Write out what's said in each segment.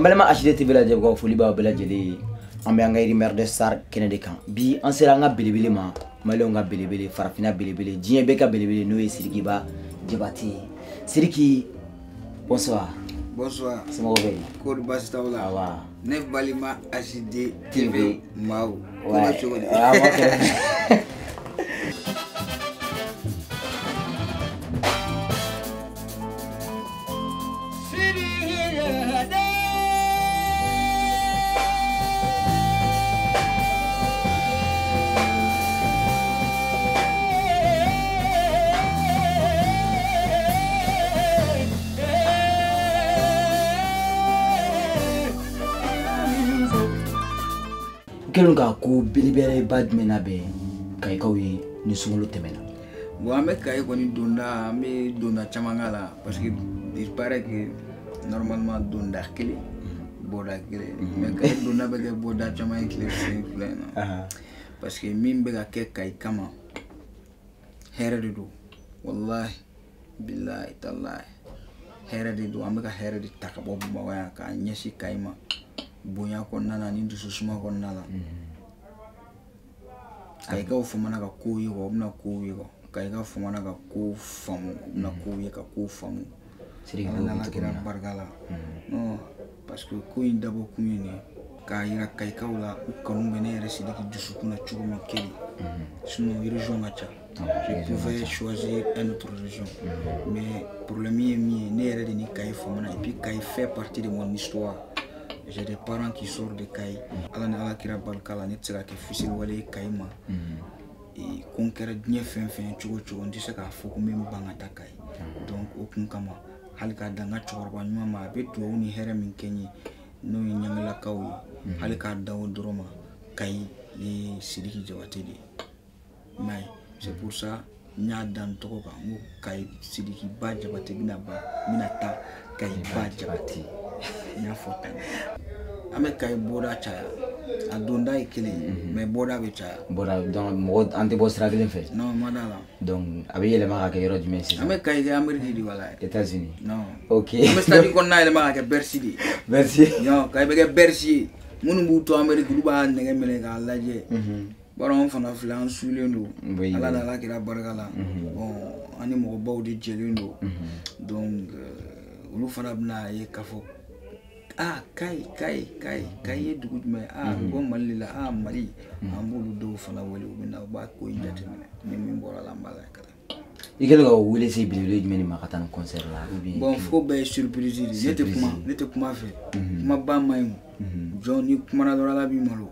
Ambalama HD TV la jabgo foliba bela jeli ambe anga Rumeur de Star Kennedy kan bi an sera nga belebele ma mali nga belebele farafina belebele diɲɛ bɛ ka belebele no ye Sidiki Ba Jabate Sidiki bonsoir. Bonsoir. C'est mon réveil. Code Bastaola. Awa. Ne balima HD TV Mau. Ouais. Quel gars ko belibere bad menabe kay kawi ni sumulu temena bon ame kay ko ni donda ame donda chamangala parce que il paraît que normalement donda kele boda kele mais kay donda be boda chamay kele c'est plein parce que min be ga kay kama herede do wallahi billahi tallahi herede do ame ka herede takabo ba ka nyesi kayma bonya ko nana ni dusu suma ko nana kay ka fumana ka ko yigo na ko yigo kay ka fumana ka ko famu na ko ye ka ko famu Sidiki na kira bargala no parce que ko inda bo kumini ka yira kay ka wala kanu bene Sidiki dusu kuna chugo makeli sinon région ngacha je pouvais choisir une autre région mais pour le mien ne ni kay fumana et puis kay fait partie de mon histoire. J'ai des parents qui sortent de Kaï. Ala kira balkala ne tsaka ke fisi wale Kaïma. Et conquérir bien fin chugo on dit ça ka foko même bangata Kaï. Donc aucun kama halika danga chorba nyuma ma betu ni here min kenyi no nyangla kawi halika dawo droma Kaï les Sidiki Jabate de. Mais c'est pour ça nya dan toko ka mo Kaï Sidiki Ba Jabate minata Kaï Ba Jabate. Nya fota ame kay boda chaya adonda ikele mais boda be chaya boda donc mo ante bo sra gelen fait non madala donc abi yele ma ka yoro jumé ci ame kay ga Amérique di wala États-Unis non OK ame stadi kon na ele ma ka Bercy di merci yo kay be ga Bercy munu bu to Amérique du ba ne mele ga laje baron fana flan sulendo ala la kira bargala bon ani mo bawdi jelendo donc ulu fana bna ye kafo kay dugu me go malila mali ambulu do fana wali ubina ba ko indate men min bora la mbala kala igel go wele se bilele jumeni ma katana concert la ou bien bon faut be surprise nete kuma fait ma ba mayu joni kuma na dora la bi malo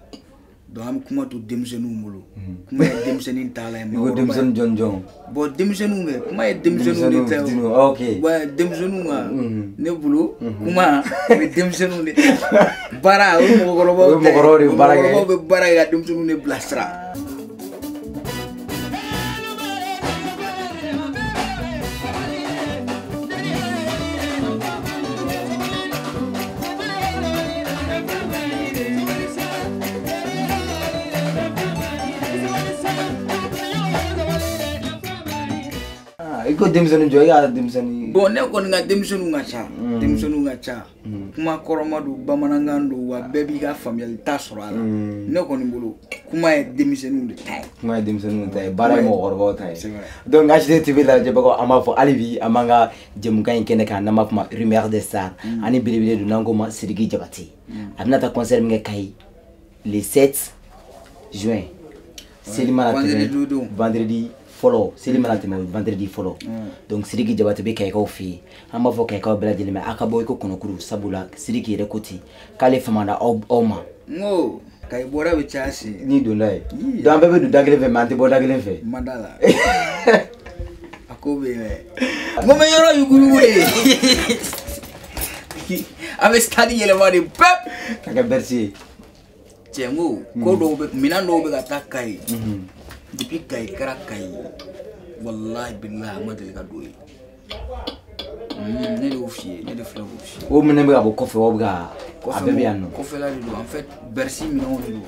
do am kuma to demsenu molo kuma demsenu tala ma go demsen jon bo demsenu me kuma demsenu ni ta OK wa demsenu nga ne bulu kuma demsenu ni bara mo gorobo bara ga demsenu ne blastra iko demsenu joy ga demsenu bon ne ko nga demsenu nga cha kuma koromadu bamanangando wa bebi ga family tasoro ala ne ko ni bolo kuma e demsenu de tay kuma demsenu tay bara mo gorbo tay donc HD TV la je bako ama fo alibi amanga jem kan kene kan na mafma Rumeur de Star ani bilibile du nango ma Sidiki Jabate adna ta concert nge kay le 7 juin Selima vendredi follow Selima la teme vendredi follow donc Sidiki Jabate be kay ka fi amba fo kay ka bela dile me akabo ko konokuru sabula Sidiki re koti kale famanda oma ngo kay bora be chasi ni do lay do ambe do dagele fe mante bo dagele fe madala akobe mo me yoro yuguru we ave stadi yele wadi pep kaka Bercy chengu ko do be minando be gata kay depuis kay kara kay wallahi billahi ma de ga doyi ne do fier ne de fla go fier o mene be abo kofe o ga abebe yanno kofe la do en fait Bercy minano do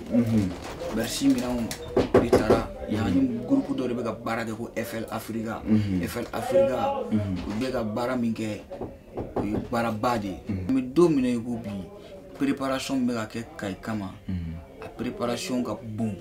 Bercy minano di tara yani groupe do be ga bara ko FL Africa be ga bara minke bara badi me domine go bi préparation bɛ ka kɛ Kayi kama a préparation ka bon.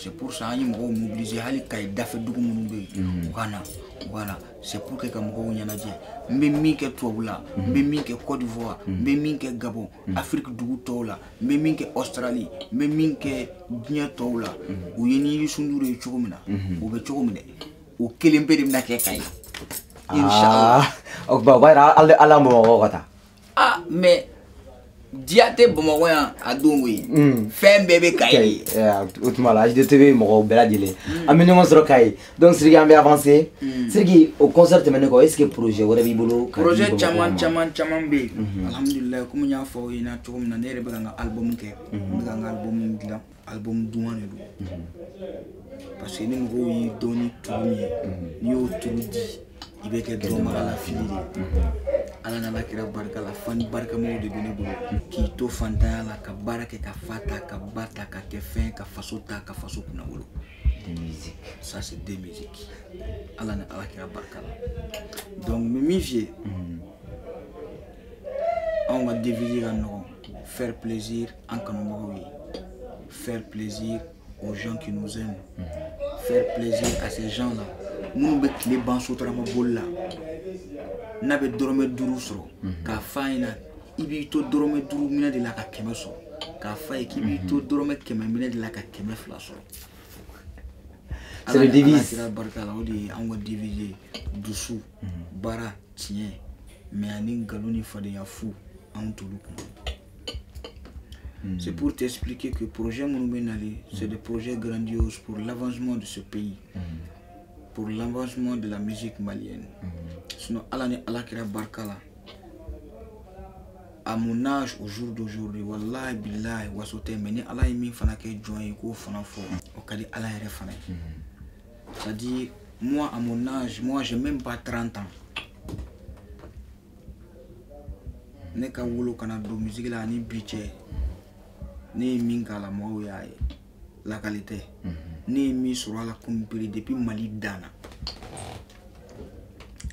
C'est pour ça qu'on m'a mobilisé hali Kayi dafe dugu minnu bɛ yen u ka na voilà c'est pour que ka mɔgɔw ɲɛnajɛ n bɛ min kɛ tubabu la n bɛ min kɛ Côte d'Ivoire n bɛ min kɛ Gabon Afrique dugu tɔw la n bɛ min kɛ Australie n bɛ min kɛ diɲɛ tɔw la u ye ni Youssou Ndour ye cogo min na u bɛ cogo min dɛ o kelen pe de bɛna kɛ Kayi inchallah o ba bayra ala mo ko ta mais diate Bamakɔ yan a don koyi fɛn bɛɛ bɛ Kayi o tuma la HDTV mɔgɔw bɛɛ lajɛlen an bɛ ɲɔgɔn sɔrɔ Kayi donc Sidiki an bɛ avancer Sidiki o concert tɛmɛnen kɔ est-ce que projet wɛrɛ b'i bolo projet caman bɛ yen alhamdulilayi komi n y'a fɔ aw ɲɛna cogo min na ne yɛrɛ bɛ ka n ka album kɛ n bɛ ka n ka album dilan album duman de don parce que ni mɔgɔw y'i dɔn ni turu min ye n'i y'o turu di i bɛ kɛ dɔnbaga la fili de ala n'ala kira barika la fani barikamaw de bɛ ne bolo k'i to fantanya la ka baara kɛ ka fa ta ka ba ta ka kɛ fɛn ka faso ta ka faso kunna wolo de musique ça c'est des musiques ala ni ala kira barika la donc me min f'i ye anw ka devise ka nɔgɔn faire plaisir an kanubagaw ye faire plaisir aux gens qui nous aiment faire plaisir à ces gens là minnu bɛ tile ban sotarama boli la n'a bɛ dɔrɔmɛ 5 sɔrɔ k'a f'a ɲɛna i b'i to dɔrɔmɛ 5 minɛ de la ka 100 sɔrɔ k'a f'a ye k'i b'i to dɔrɔmɛ 100 minɛ de la ka 200 sɔrɔ c'est le devise ala barika la o de ye anw ka devise dusu baara tiɲɛ mais ani nkalon ni fadenya fu anw t'olu kun. C'est pour t'expliquer que le projet Mounoubenali, c'est des projets grandioses pour l'avancement de ce pays, pour l'avancement de la musique malienne. Sinon, Allah Kira Barkala, à mon âge, au jour d'aujourd'hui, Wallahi Billahi, Wasote, mais Allah est mis fanake joint, ko fanafo, au Kali Allah est refané. C'est-à-dire, moi, à mon âge, moi, j'ai même pas 30 ans. Ne ka wolo kana do musique la ni biche. Ni min kala mo ya la qualité ni mi sur la compris depuis Mali dana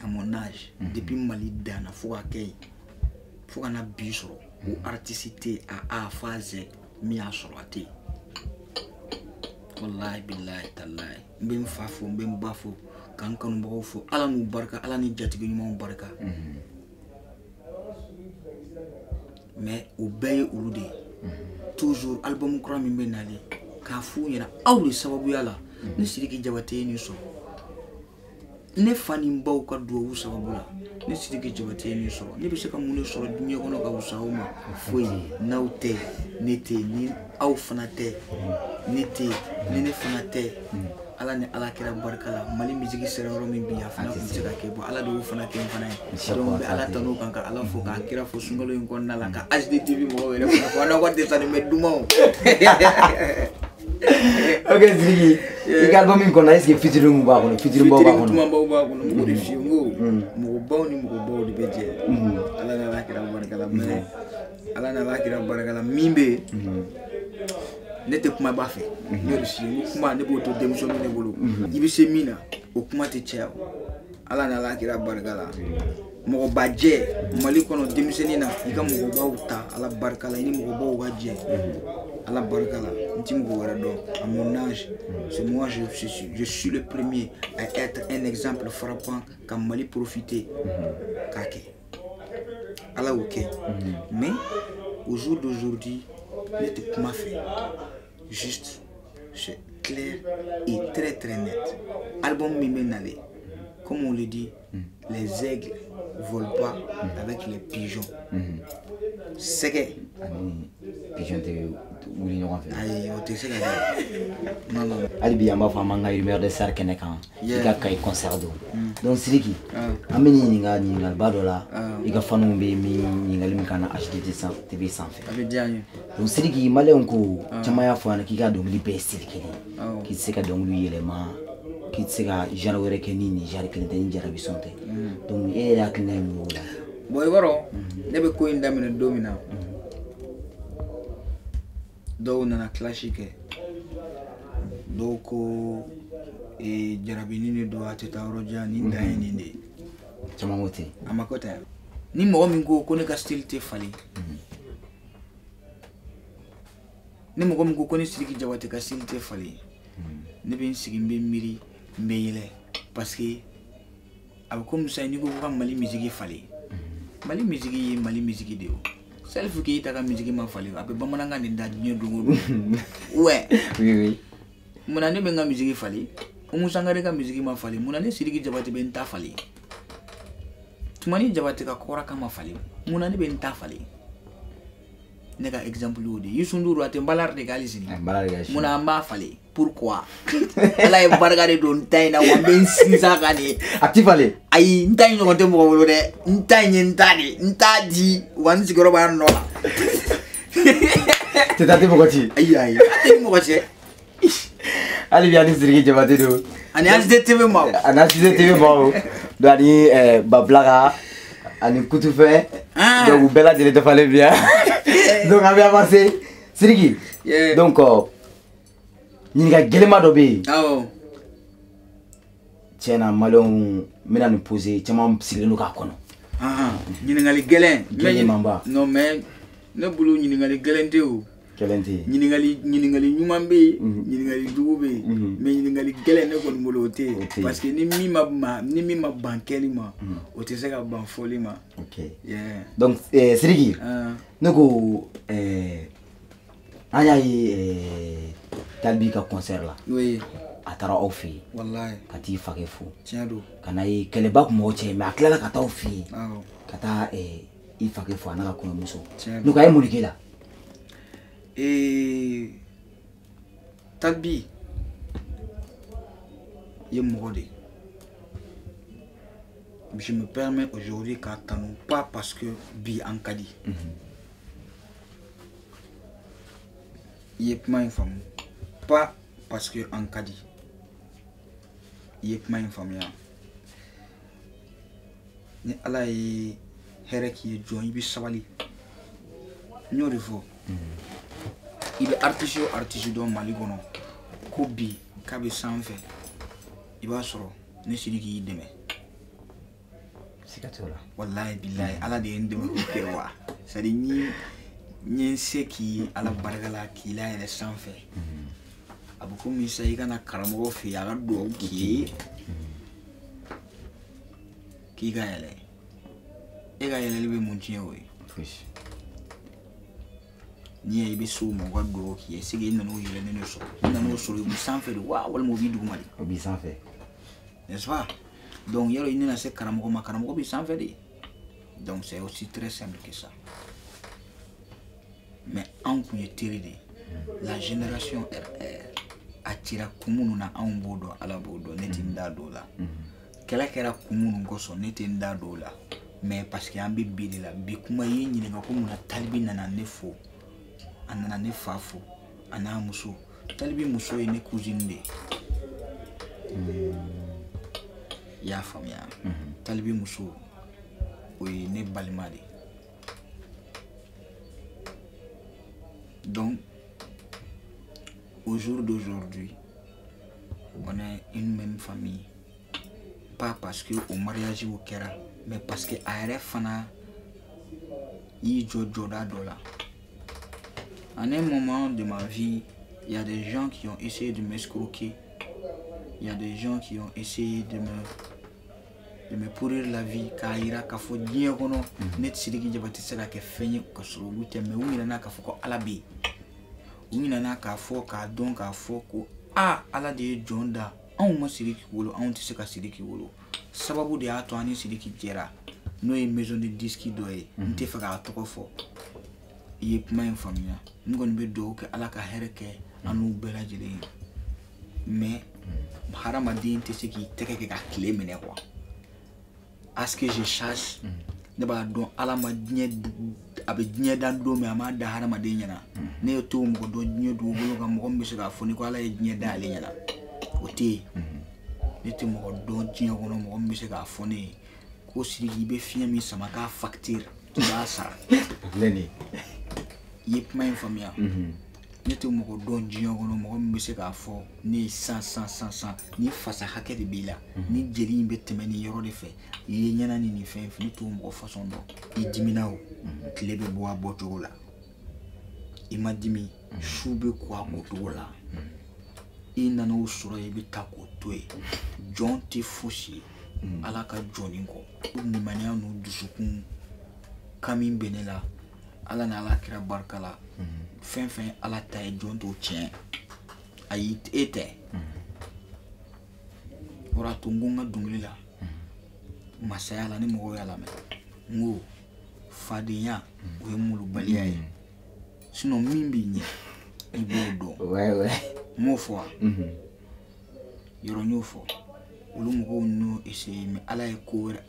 à mon âge depuis Mali dana faut na bisoro ou artistique à phase mi a sorati wallahi billahi tallahi mbem fafo mbem bafo kan kan bo fo ala nu barka ala ni jatigi nyuma barka mais au beye ulude toujours album kura min bɛ nalen k'a f'u ɲɛna aw de sababuya la ne Sidiki Jabate ye nin sɔrɔ ne fa ni n baw ka duwawu sababu la ne Sidiki Jabate ye nin sɔrɔ ne bɛ se ka mun de sɔrɔ diɲɛ kɔnɔ ka wusa aw ma foyi n'aw tɛ ne tɛ ni aw fana tɛ ne tɛ ni ne fana tɛ ala ni ala kira barika la Mali musique sera yɔrɔ min bi a fana tun tɛ se ka kɛ bon ala de y'o fana kɛ n fana ye donc ala tan'o kan ka ala fo k'a kira fo sunkalo in kɔnɔna la ka HDTV mɔgɔw yɛrɛ fana fɔ an'aw ka dessin animé dumanw. Ok Sidiki i ka album in kɔnɔ est-ce que featuring b'a kɔnɔ featuring baw b'a kɔnɔ dumanbaw b'a kɔnɔ mɔgɔ de f'i ye n ko mɔgɔbaw ni mɔgɔbaw de bɛ jɛ ala ni ala kira barika la mais ala ni ala kira barika la min bɛ yen ne tɛ kuma b'a fɛ ne yɛrɛ f'i ye n ko kuma ne b'o to denmuso min ne bolo i bɛ se min na o kuma tɛ caya ala ni ala kira barika la mɔgɔba jɛ Mali kɔnɔ denmisɛnnin na i ka mɔgɔbaw ta ala barika la i ni mɔgɔbaw ka jɛ ala barika la n ti mɔgɔ wɛrɛ dɔn à mon âge c'est moi je suis le premier à être un exemple frappant ka Mali profiter k'a kɛ ala y'o kɛ mais au jour d'aujourd'hui ne tɛ kuma fɛ juste c'est clair et très très net album min bɛ nalen comme on le dit les aigles volent pas avec les pigeons. Sege question tɛ wuli ɲɔgɔn fɛ ayi o tɛ se ka kɛ non non hali bi an b'a fɔ an b'an ka rumeur de star kɛnɛ kan i ka kayi concert don donc Sidiki an bɛ ɲininka ɲininkaliba dɔ la i ka fanuw bɛ min ɲininkali min kan na HDT TV sanfɛ a bɛ diya n ye donc Sidiki maliyɛnw ko caman y'a fɔ an k'i ka dɔnkili bɛɛ ye style kelen k'i tɛ se ka dɔnkili yɛlɛma k'i tɛ se ka genre wɛrɛ kɛ ni nin genre kelen tɛ ni jarabi son tɛ donc e yɛrɛ hakilina ye mun y'o la bon i b'a dɔn ne bɛ ko in daminɛ don min na dɔw nana clash kɛ dɔw ko jarabini de don a tɛ taa yɔrɔ jan ni dan ye nin de ye caman ko ten a ma ko ten ni mɔgɔ min ko ne ka style tɛ falen ni mɔgɔ min ko ne Sidiki Jabate ka style tɛ falen ne bɛ n sigi n bɛ miiri n bɛ yɛlɛ parce que a bɛ komi sisan n'i ko ka Mali musique falen Mali musique ye Mali musique de ye o self k'i ta ka musique ma falen a bɛ bamanankan de da diɲɛ don o don ouais oui munna ne bɛ n ka musique falen Oumou Sangaré ka musique ma falen munna ne Sidiki Jabate bɛ n ta falen Tumani Jabate ka kɔrɔ ka ma falen munna ne bɛ n ta falen ne ka exemple y'o de ye Youssou Ndour a tɛ Mbalar de k'ale sini munna an b'a falen pourquoi Ala ye barika de don n ta in na wa n bɛ n sinsin kan de a ti falen ayi n ta in ɲɔgɔn tɛ mɔgɔ bolo dɛ n ta in ye n ta de n t'a di wa n sigiyɔrɔ b'a nɔ la tɛ taa tɛ mɔgɔ ci ayi ayi a tɛ ni mɔgɔ cɛ hali bi ani Sidiki Jabate don ani HDT TV ma o ani HDT TV ma o donc ani Bablaka ani Kutufɛ donc u bɛɛ lajɛlen tɛ falen bi donc an bɛ avancer Sidiki donc ɲininka gɛlɛnma dɔ bɛ yen tiɲɛ na maliyɛnw n bɛna nin poser caman sigilen don k'a kɔnɔ ɲininkali gɛlɛn gɛlɛnmanba non mais ne bolo ɲininkali gɛlɛn tɛ o gɛlɛn tɛ ɲininkali ɲuman bɛ yen ɲininkali jugu bɛ yen mais ɲininkali gɛlɛn ne kɔni bolo o tɛ yen parce que ni min ma ban kɛli ma o tɛ se ka ban fɔli ma donc Sidiki ne ko an y'a ye Talibi ka concert la a taara aw fɛ yen wallahi ka t'i fakɛ fo tiɲɛ don ka na ye kɛlɛba tun b'aw cɛ mais a tilala ka taa aw fɛ yen ka taa i fakɛ fo a n'a ka kɔɲɔmuso donc a ye mun de k'e la Talibi ye mɔgɔ de je me permets aujourd'hui k'a tanu pas parce que bi an ka di i ye kuma in faamu pas parce que an ka di i ye kuma in faamuya ni Ala ye hɛrɛ k'i ye jɔn i bɛ sabali n y'o de fɔ i bɛ artiste o artiste dɔn Mali kɔnɔ ko bi k'a bɛ sanfɛ i b'a sɔrɔ ne Sidiki y'i dɛmɛ siga t'o la wallahi billahi Ala de ye n dɛmɛ k'o kɛ wa c'est à dire n ye n se k'i ye Ala barika la k'i la yɛrɛ sanfɛ a bɛ komi sisan i kana karamɔgɔ fɛ yen a ka dugawu k'i ye k'i ka yɛlɛ e ka yɛlɛli bɛ mun tiɲɛ o ye n'i ye i bɛ se o ma u ka dugawu k'i ye sigi i nan'o yɛlɛlen de sɔrɔ i nan'o sɔrɔ i bɛ sanfɛ de wa walima o b'i duguma de o b'i sanfɛ n'est-ce pas donc yɔrɔ i nana se karamɔgɔ ma karamɔgɔ b'i sanfɛ de donc c'est aussi très simple que ça mais anw kun ye teri de la génération RR a cira kun minnu na anw b'o dɔn Ala b'o dɔn ne tɛ n da don o la kɛlɛ kɛra kun minnu kosɔn ne tɛ n da don o la mais parce que an bɛ bi de la bi kuma i ye ɲininka ko munna Talibi nana ne fo a nana ne fa fo a n'a muso Talibi muso ye ne cousine de ye i y'a faamuya Talibi muso o ye ne balima de donc au jour d'aujourd'hui on est une même famille pas parce que au mariage au kɛra mais parce que a yɛrɛ fana y'i jɔ jɔda dɔ la. À un moment de ma vie, il y a des gens qui ont essayé de m'escroquer. Il y a des gens qui ont essayé de me pourrir la vie. Car il y a des gens qui ont essayé de me pourrir la vie. Mais où il y a des alabi. Où il y a des ah, ala de jonda. On m'a Sidiki wolo, on te sait Sidiki wolo. Sababu de Antoine Sidiki Jera. Nous une maison de disques doye. On te fait à trop fort. i ye kuma in faamuya n kɔni bɛ dugawu kɛ ala ka hɛrɛ kɛ an n'u bɛɛ lajɛlen ye mais hadamaden tɛ se k'i tɛgɛ kɛ ka tile minɛ quoi à ce que je sache ne b'a dɔn ala ma diɲɛ a bɛ diɲɛ dan don min a m'a da hadamaden ɲɛna ne ye to mɔgɔ dɔn diɲɛ dugukolo kan mɔgɔ min bɛ se k'a fɔ ni ko ala ye diɲɛ da ale ɲɛna o tɛ yen ne tɛ mɔgɔ dɔn diɲɛ kɔnɔ mɔgɔ min bɛ se k'a fɔ ne ye ko Sidiki i bɛ fiɲɛ min sama k'a facture i b'a sara i ye kuma in faamuya ne tɛ mɔgɔ dɔn diɲɛ kɔnɔ mɔgɔ min bɛ se k'a fɔ ne ye san ni fasa hakɛ de b'i la ni jeli in bɛ tɛmɛ nin yɔrɔ de fɛ i ye ɲɛna ni nin fɛn ne t'o mɔgɔ façon dɔn i dimina o tile bɛ bɔ a bɔcogo la i ma dimi su bɛ ko a bɔcogo la i nana o sɔrɔ i bɛ taa k'o to yen jɔn tɛ fosi ye ala ka jɔnni kɔ limaniya n'u dusukun kami bɛ ne la ala ni ala kira barika la fɛn fɛn ala ta ye jɔn t'o tiɲɛ ayi e tɛ o de y'a to n ko n ka dɔnkili la masaya la ni mɔgɔw y'a lamɛn n ko fadenya o ye mulubaliya ye sinon min b'i ɲɛ i b'o dɔn n m'o fɔ wa yɔrɔ n y'o fɔ olu mɔgɔw n'o essayer mais ala ye ko wɛrɛ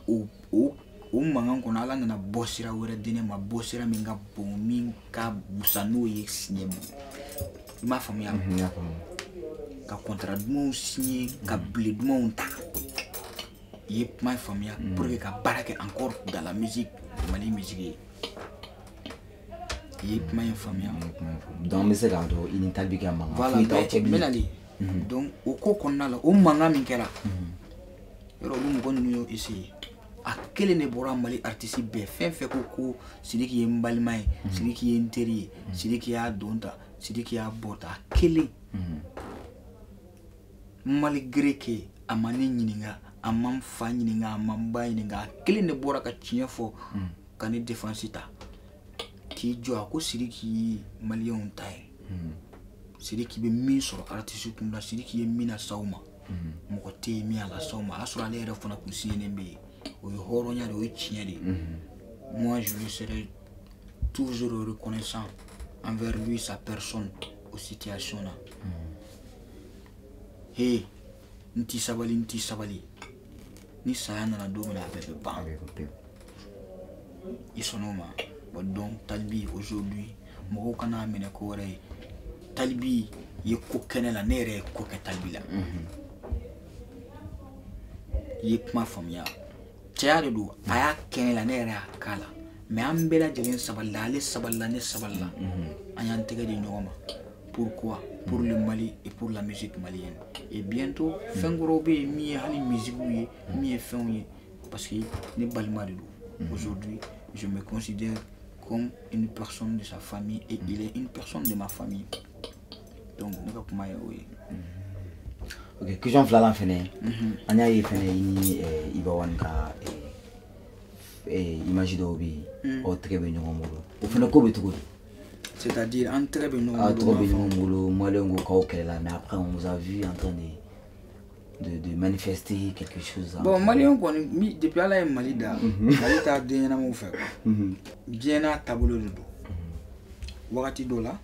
o mankan kɔnɔ ala nana bɔ sira wɛrɛ di ne ma bɔ sira min ka bon min ka busa n'o ye signé i m'a faamuya ka contrat dumanw signé ka bile dumanw ta i ye kuma faamuya pour que ka baara kɛ encore dans la musique Mali musique ye i ye kuma faamuya donc n bɛ se k'a dɔn i ni Talibi ka mankan voilà n bɛ nali donc o ko kɔnɔna la o mankan min kɛra yɔrɔ olu mɔgɔ ninnu y'o essayer a kelen de bɔra Mali artiste bɛɛ fɛn fɛn ko Sidiki ye n balima ye Sidiki ye n teri ye Sidiki y'a don ta Sidiki y'a bɔ ta a kelen malgré que a ma ne ɲininka a ma n fa ɲininka a ma n ba ɲininka a kelen de bɔra ka tiɲɛ fɔ ka ne défense ta k'i jɔ a ko Sidiki ye maliyɛnw ta ye Sidiki bɛ min sɔrɔ artiste kun la Sidiki ye min las'aw ma mɔgɔ tɛ ye min y'a las'aw ma a y'a sɔrɔ ale yɛrɛ fana kun sigilen bɛ yen o ye hɔrɔnya de o ye tiɲɛ de moi je lui serai toujours reconnaissant envers lui sa personne aux situations là hey n t'i sabali ni saya nana don min na a bɛɛ bɛ ban i sɔnn'o ma bon donc Talibi aujourd'hui mɔgɔw kana minɛ ko wɛrɛ ye Talibi ye ko kɛnɛ la ne yɛrɛ ye ko kɛ Talibi la i ye kuma faamuya cɛya de don a y'a kɛnɛ la ne yɛrɛ y'a k'a la mais an bɛɛ lajɛlen sabalila ale sabalila ne sabalila an y'an tɛgɛ di ɲɔgɔn ma pourquoi pour le Mali et pour la musique malienne et bientôt fɛn wɛrɛw bɛ yen min ye hali musiquew ye min ye fɛnw ye parce que ne balima de don aujourd'hui je me considère comme une personne de sa famille et il est une personne de ma famille donc ne ka kuma ye o ye ok question filanan fɛnɛ an y'a ye fɛnɛ i ni Iba One ka image dɔw bɛ yen aw tɛgɛ bɛ ɲɔgɔn bolo o fɛnɛ ko bɛ cogo di c'est-à-dire an tɛgɛ bɛ ɲɔgɔn bolo maliyɛnw ko k'aw kɛlɛla mais après on vous a vu en train de manifester quelque chose bon maliyɛnw kɔni depuis ala ye Mali da Mali t'a den ɲɛnamaw fɛ diɲɛ n'a taabolo de don wagati dɔ la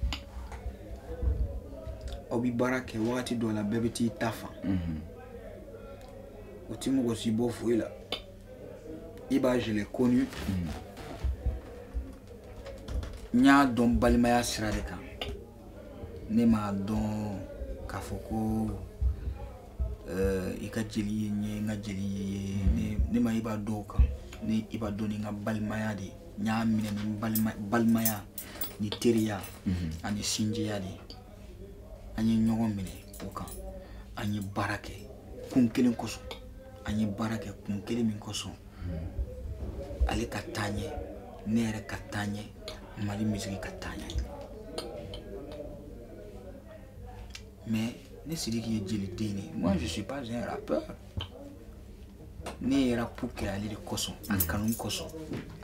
aw bɛ baara kɛ wagati dɔ la bɛɛ bɛ t'i ta fan o tɛ mɔgɔ si bɔ foyi la Iba je l'ai connu n y'a dɔn balimaya sira de kan ne m'a dɔn k'a fɔ ko i ka jeli ye n ye n ka jeli ye ne ma Iba dɔn o kan ne Iba dɔn ni n ka balimaya de n y'a minɛ ni balimaya ni teriya ani sinjiya de an ye ɲɔgɔn minɛ o kan an ye baara kɛ kun kelen kosɔn an ye baara kɛ kun kelen min kosɔn ale ka taa ɲɛ ne yɛrɛ ka taa ɲɛ Mali musique ka taa ɲɛ mais ne Sidiki ye jeliden ye moi je suis pas un rappeur ne ye rap kɛ ale de kosɔn a kanu kosɔn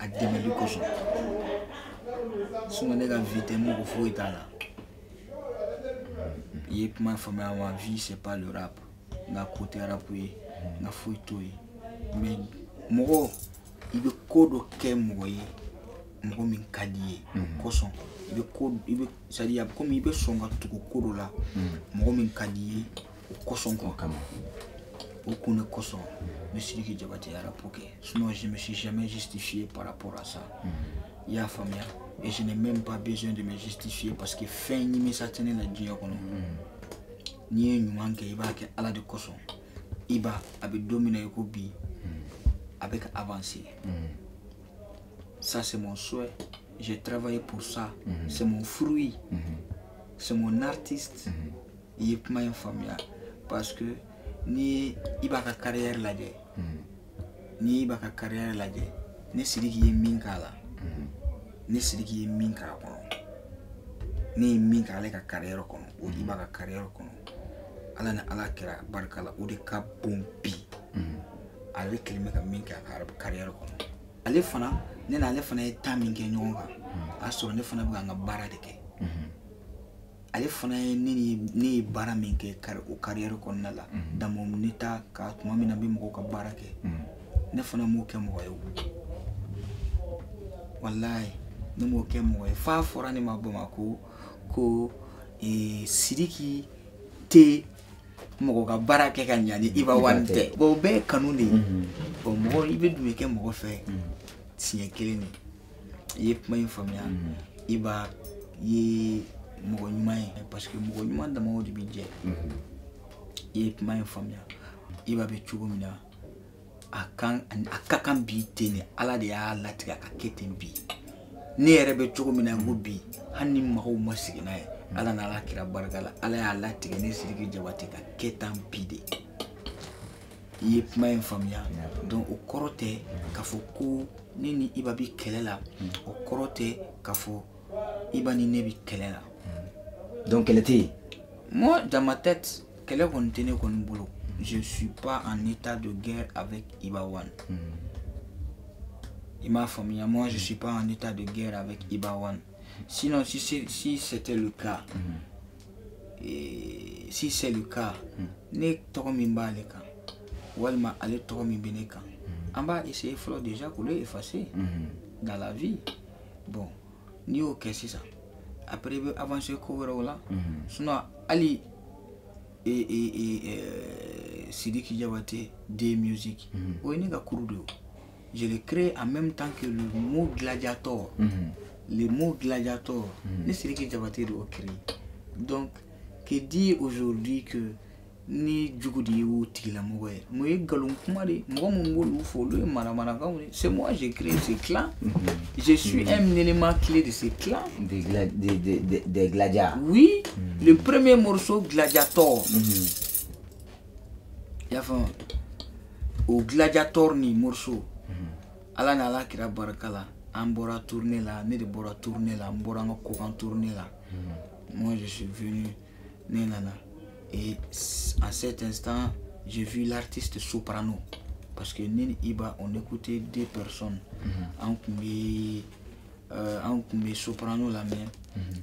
a dɛmɛli kosɔn sinon ne ka vie tɛ mɔgɔ foyi t'a la i ye kuma faamuya ma vie c'est pas le rap n ka ko tɛ rap ye n ka foyi t'o ye mais mɔgɔ i bɛ ko dɔ kɛ mɔgɔ ye mɔgɔ min ka di ye kosɔn i bɛ c'est-à-dire comme i bɛ sɔn ka tugu ko dɔ la mɔgɔ min ka di ye o kosɔn quoi o kun de kosɔn ne Sidiki Diabaté ye rap kɛ sinon je me suis jamais justifié par rapport à ça i y'a faamuya et je n'ai même pas besoin de me justifier parce que fɛn ɲimisa tɛ ne la diɲɛ kɔnɔ n'i ye ɲuman kɛ i b'a kɛ Ala de kosɔn Iba a bɛ don min na i ko bi a bɛ ka avancer ça c'est mon souhait j'ai travaillé pour ça c'est mon fruit c'est mon artiste i ye kuma in faamuya parce que ni i b'a ka carrière lajɛ ni i b'a ka carrière lajɛ ne Sidiki ye min k'a la ne Sidiki ye min k'a kɔnɔ ne ye min k'ale ka carrière kɔnɔ o i b'a ka carrière kɔnɔ Ala ni Ala kɛra barika la o de ka bon bi ale kelen bɛ ka min kɛ a ka carrière kɔnɔ ale fana ne n'ale fana ye temps min kɛ ɲɔgɔn kan a sɔrɔ ne fana bɛ ka n ka baara de kɛ ale fana ye ne ye baara min kɛ o carrière kɔnɔna la dans mon état ka tuma min na bɛ mɔgɔw ka baara kɛ ne fana m'o kɛ mɔgɔ ye wallahi ne m'o kɛ mɔgɔ ye f'a fɔra ne ma Bamakɔ ko Sidiki tɛ mɔgɔ ka baara kɛ ka ɲa ni Iba One tɛ bon o bɛɛ ye kanu de ye bon mɔgɔ i bɛ don kɛ mɔgɔ fɛ siɲɛ kelen de i ye kuma in faamuya Iba ye mɔgɔ ɲuman ye parce que mɔgɔ ɲuman damaw de bɛ jɛ i ye kuma in faamuya Iba bɛ cogo min na a ka kan bi ten de Ala de y'a latigɛ a ka kɛ ten bi ne yɛrɛ bɛ cogo min na ko bi hali ni mɔgɔw ma sigi n'a ye Ala n'Ala kira barika la Ala y'a latigɛ ne Sidiki Diabaté ka kɛ tan bi de i ye kuma in faamuya donc o kɔrɔ tɛ k'a fɔ ko ne ni Iba bi kɛlɛ la o kɔrɔ tɛ k'a fɔ Iba ni ne bi kɛlɛ la donc kɛlɛ tɛ yen moi dans ma tête kɛlɛ kɔni tɛ ne kɔni bolo je suis pas en état de guerre avec Iba One il m'a faamuya moi je suis pas en état de guerre avec Iba One sinon si c'était le cas et si c'est le cas ne tɔgɔ min b'ale kan walima ale tɔgɔ min bɛ ne kan on va essayer fɔlɔ déjà pour le effacer dans la vie bon n'i y'o kɛ sisan après i bɛ avancer ko wɛrɛw la sinon hali Sidiki Diabaté des musiques o ye ne ka kuru de ye je l'ai créé en même temps que le mot gladiator le mot gladiator ne Sidiki Diabaté de o créé donc que dire aujourd'hui que ni jugu de ye o tigilamɔgɔ ye mun ye nkalon kuma de mɔgɔ minnu b'olu fɔ olu ye maramanakaw de c'est moi j'ai créé ce clan je suis un élément clé de ce clan des gladiateurs oui le premier morceau gladiator y'a faamu o gladiator ni morceau Ala n'Ala kira barika la an bɔra tournée la ne de bɔra tournée la n bɔra n ka kokan tournée la moi je suis venu ne nana et à cet instant j'ai vu l'artiste Soprano parce que ne ni Iba on écoutait deux personnes an kun bɛ Soprano lamɛn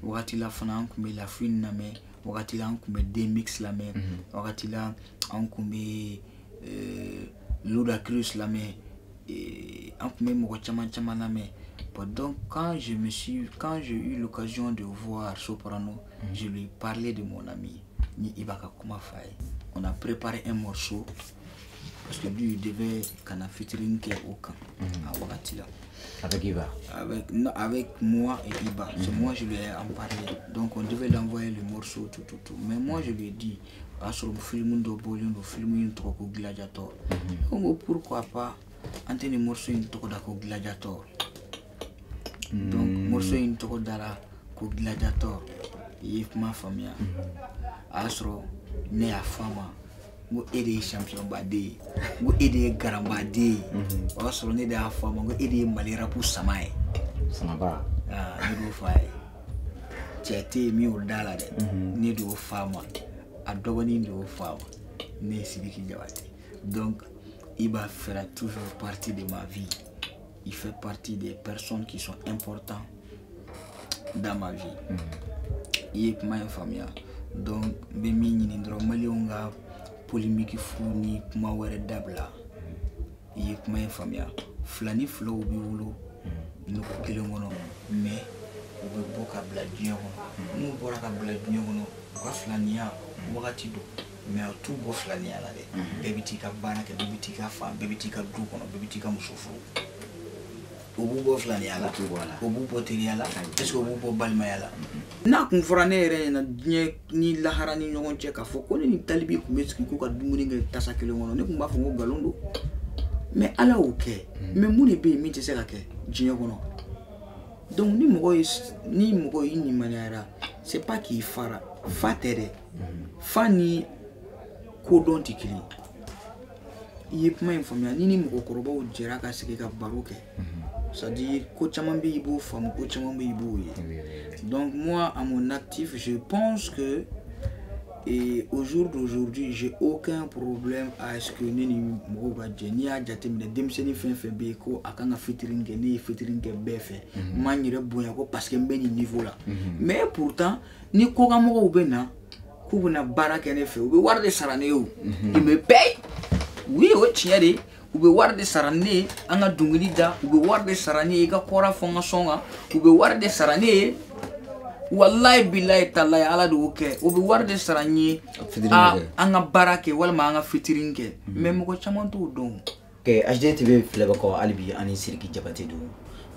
wagati la fana an kun bɛ La Fouine lamɛn wagati la an kun bɛ D-Mix lamɛn wagati la an kun bɛ Ludacris lamɛn an kun bɛ mɔgɔ caman lamɛn donc quand j'ai eu l'occasion de voir Soprano je lui ai parlé de mon ami ni Iba ka kuma f'a ye on a préparé un morceau parce que lui il devait kana featuring kɛ o kan a wagati la avec Iba avec moi et Iba c'est moi je lui ai en parlé donc on devait l'envoyer le morceau tout mais moi je lui ai dit a sɔrɔ film dɔ bɔlen don film in tɔgɔ ko Gladiator on pourquoi pas an tɛ nin morceau in tɔgɔ da ko Gladiator donc morceau in tɔgɔ dara ko Gladiator i ye kuma faamuya a y'a sɔrɔ ne y'a fɔ a ma n ko e de ye champion baden ye n ko e de ye garanbaden ye o y'a sɔrɔ ne de y'a fɔ a ma n ko e de ye Mali rapu sama ye samaba ne de y'o fɔ a ye cɛ tɛ yen min y'o da la dɛ ne de y'o fɔ a ma a dɔgɔnin de y'o fɔ a ma ne ye Sidiki Diabaté donc Iba fera toujours partie de ma vie il fait partie des personnes qui sont importantes dans ma vie i ye kuma in faamuya donc n bɛ min ɲini dɔrɔn maliyɛnw ka polémique fu ni kuma wɛrɛ dabila i ye kuma in faamuya fila ni filaw b'i wolo nous kelen mais u bɛ bɔ ka bila diɲɛ kɔnɔ n'u bɔra ka bila diɲɛ kɔnɔ u ka filaniya wagati don mais u t'u bɔ filaniya la dɛ bɛɛ bɛ t'i ka baara kɛ bɛɛ bɛ t'i ka fan bɛɛ bɛ t'i ka du kɔnɔ bɛɛ bɛ t'i ka muso furu u b'u bɔ filaniya la u b'u bɔ teriya la est-ce que u b'u bɔ balimaya la n'a kun fɔra ne yɛrɛ ɲɛna diɲɛ ni lahara ni ɲɔgɔn cɛ k'a fɔ ko ne ni talibi kun bɛ sigi k'u ka dumuni kɛ tasa kelen kɔnɔ ne kun b'a fɔ ko nkalon don mais ala y'o kɛ mais mun de bɛ yen min tɛ se ka kɛ diɲɛ kɔnɔ donc ni mɔgɔ y'i ɲumaniyara c'est pas k'i fara fa tɛ dɛ fa ni kodɔn tɛ kelen i ye kuma in faamuya ni mɔgɔkɔrɔbaw jɛra ka sigi ka baro kɛ c'est-à-dire ko caman bɛ i b'o faamu ko caman bɛ i b'o ye donc moi à mon actif je pense que et au jour d'aujourd'hui j'ai aucun problème à ce que ne ni mɔgɔw ka jɛ n'i y'a jateminɛ denmisɛnnin fɛn fɛn bɛ yen ko a kan ka fitiri kɛ ne ye fitiri kɛ bɛɛ fɛ n ma n yɛrɛ bonya ko parce que n bɛ nin niveau la mais pourtant ni kokanmɔgɔw bɛ na k'u bɛna baara kɛ ne fɛ u bɛ wari de sara ne ye o ils me payent oui o tiɲɛ de u bɛ wari de sara ne ye an ka dɔnkili da u bɛ wari de sara ne ye i ka kɔra fɔ n ka sɔn kan u bɛ wari de sara ne ye wallahi billahi talahi ala de y'o kɛ u bɛ wari de sara n ye an ka baara kɛ walima an ka fitiri kɛ mais mɔgɔ caman t'o dɔn. ok HD TV filɛbagaw hali bi ani Sidiki Jabate don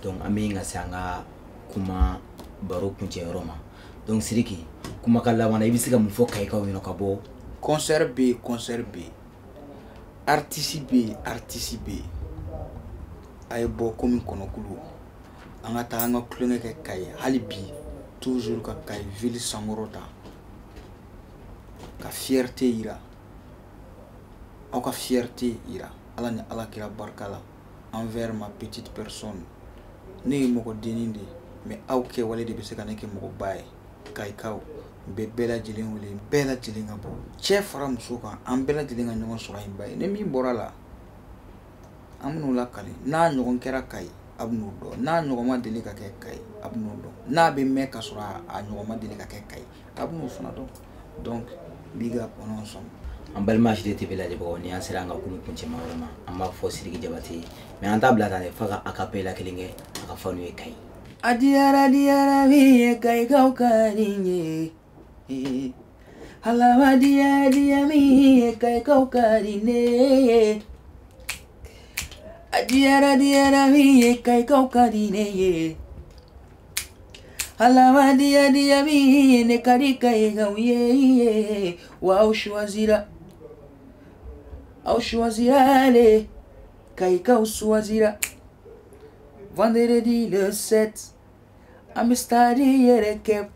donc an bɛ ka se an ka kuma baro kuncɛyɔrɔ ma donc Sidiki kumakan laban na i bɛ se ka mun fɔ Kayikaw ɲɛna ka bɔ. concert bɛ yen artiste bɛ yen a ye bɔ komi kɔnɔkulu an ka taa an ka tulonkɛ kɛ Kayi hali bi toujours ka Kayi ville sankɔrɔta ka fierté yira aw ka fierté yira ala ni ala kira barika la envers ma petite personne ne ye mɔgɔ dennin de mais aw kɛwale de bɛ se ka ne kɛ mɔgɔba ye Kayikaw n bɛ bɛɛ lajɛlen wele bɛɛ lajɛlen ka bɔ cɛ fara muso kan an bɛɛ lajɛlen ka ɲɔgɔn sɔrɔ yen ba ye ne min bɔra la an bɛn'o lakale n'a ɲɔgɔn kɛra Kayi a bɛ n'o dɔn n'a ɲɔgɔn ma deli ka kɛ Kayi a bɛ n'o dɔn n'a bɛ mɛn ka sɔrɔ a ɲɔgɔn ma deli ka kɛ Kayi a bɛ n'o fana dɔn donc big up on ensemble. an balima HD TV lajɛbagaw ni an sera an ka kunu kuncɛma yɔrɔ ma an b'a fɔ Sidiki Jabate mais an t'a bila tan dɛ f'a ka acapella kelen kɛ a ka fɔ n'u ye Kayi. Adiara mi ye Kayikaw ka di ye halama dia mi ye Kayikaw ka di ne adiara mi ye Kayikaw ka di ne ye halama dia mi ye ne ka di Kayikaw ye wa au choisira le Kayikaw choisira vendredi le 7 Amistadi yereke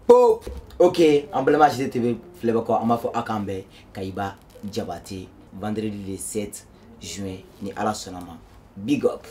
pop. Ok, en balima HD TV filɛbagaw an b'a fɔ a k'an bɛn Kayiba Jabate vendredi le 7 juin ni ala sɔnna ma big up.